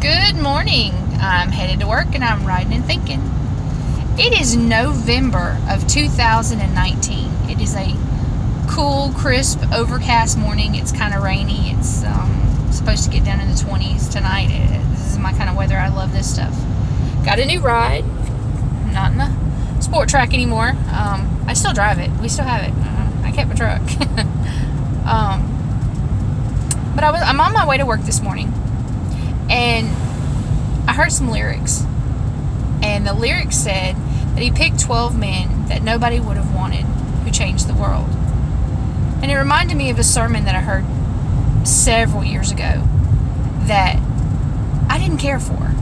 Good morning. I'm headed to work and I'm riding and thinking. It is November of 2019. It is a cool, crisp, overcast morning. It's kind of rainy. It's supposed to get down in the 20s tonight. This is my kind of weather. I love this stuff. Got a new ride. I'm not in the sport track anymore. I still drive it. We still have it. I kept my truck. But I'm on my way to work this morning. And I heard some lyrics. And the lyrics said that he picked 12 men that nobody would have wanted who changed the world. And it reminded me of a sermon that I heard several years ago that I didn't care for.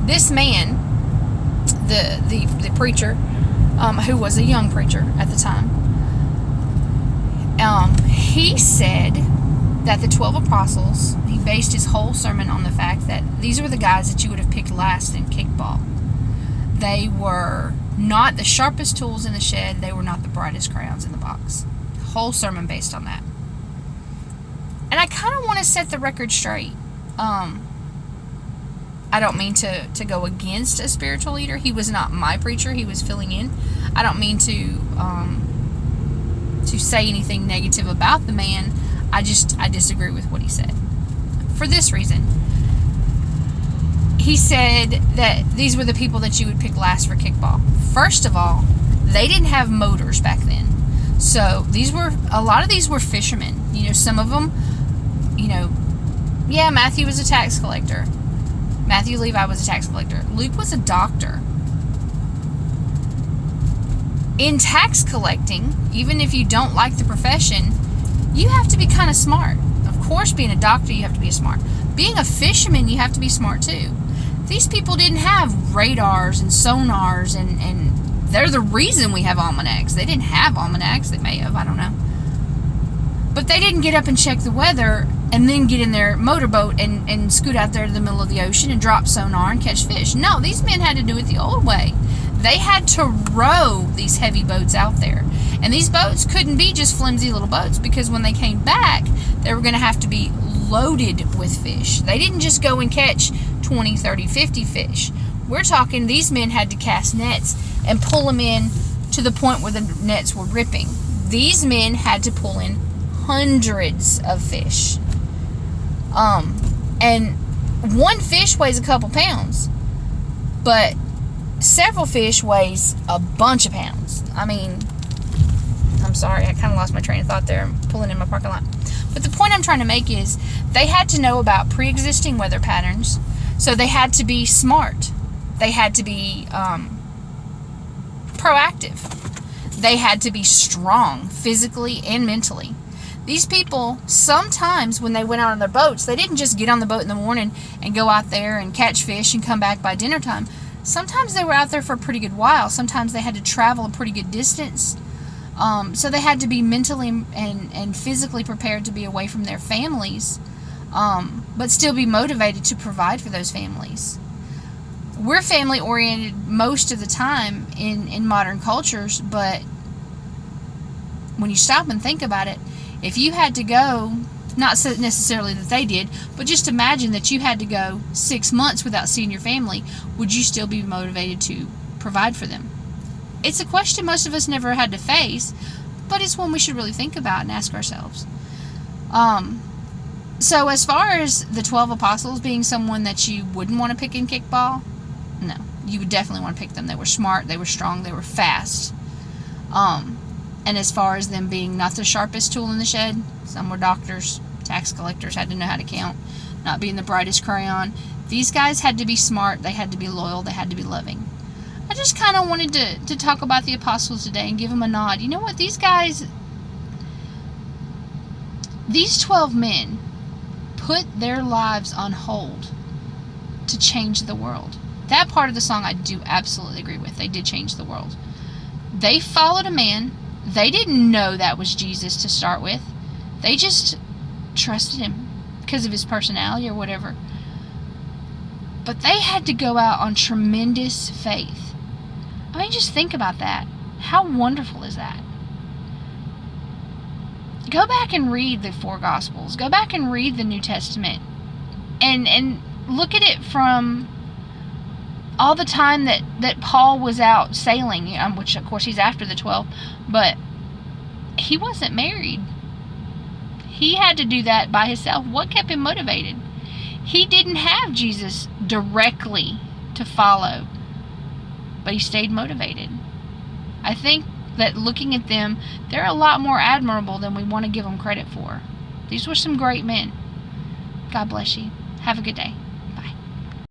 This man, the preacher, who was a young preacher at the time, he said that the 12 apostles, he based his whole sermon on the fact that these were the guys that you would have picked last in kickball. They were not the sharpest tools in the shed. They were not the brightest crayons in the box. The whole sermon based on that. And I kind of want to set the record straight. I don't mean to go against a spiritual leader. He was not my preacher. He was filling in. I don't mean to say anything negative about the man. I disagree with what he said. For this reason. He said that these were the people that you would pick last for kickball. First of all, they didn't have motors back then. So a lot of these were fishermen. Some of them, Matthew was a tax collector. Matthew Levi was a tax collector. Luke was a doctor. In tax collecting, even if you don't like the profession, you have to be kind of smart. Of course, being a doctor, you have to be smart. Being a fisherman, you have to be smart too. These people didn't have radars and sonars, and they're the reason we have almanacs. They didn't have almanacs. They may have, I don't know. But they didn't get up and check the weather and then get in their motorboat and scoot out there to the middle of the ocean and drop sonar and catch fish. No, these men had to do it the old way. They had to row these heavy boats out there. And these boats couldn't be just flimsy little boats, because when they came back, they were going to have to be loaded with fish. They didn't just go and catch 20, 30, 50 fish. We're talking these men had to cast nets and pull them in to the point where the nets were ripping. These men had to pull in hundreds of fish. And one fish weighs a couple pounds, but several fish weighs a bunch of pounds. I'm sorry, I kind of lost my train of thought there. I'm pulling in my parking lot. But the point I'm trying to make is they had to know about pre-existing weather patterns, so they had to be smart. They had to be proactive. They had to be strong physically and mentally. These people, sometimes when they went out on their boats, they didn't just get on the boat in the morning and go out there and catch fish and come back by dinner time. Sometimes they were out there for a pretty good while. Sometimes they had to travel a pretty good distance. So they had to be mentally and physically prepared to be away from their families, but still be motivated to provide for those families. We're family oriented most of the time in modern cultures, but when you stop and think about it, if you had to go, not necessarily that they did, but just imagine that you had to go 6 months without seeing your family, would you still be motivated to provide for them? It's a question most of us never had to face, but it's one we should really think about and ask ourselves. So as far as the 12 apostles being someone that you wouldn't want to pick in kickball, no, you would definitely want to pick them. They were smart, they were strong, they were fast. And as far as them being not the sharpest tool in the shed, some were doctors, tax collectors, had to know how to count, not being the brightest crayon. These guys had to be smart, they had to be loyal, they had to be loving. I just kind of wanted to talk about the apostles today and give them a nod. You know what? These guys, these 12 men put their lives on hold to change the world. That part of the song I do absolutely agree with. They did change the world. They followed a man. They didn't know that was Jesus to start with. They just trusted him because of his personality or whatever. But they had to go out on tremendous faith. Just think about that. How wonderful is that? Go back and read the 4 Gospels. Go back and read the New Testament. And look at it from all the time that Paul was out sailing, which of course he's after the 12, but he wasn't married. He had to do that by himself. What kept him motivated? He didn't have Jesus directly to follow, but he stayed motivated. I think that looking at them, they're a lot more admirable than we want to give them credit for. These were some great men. God bless you. Have a good day.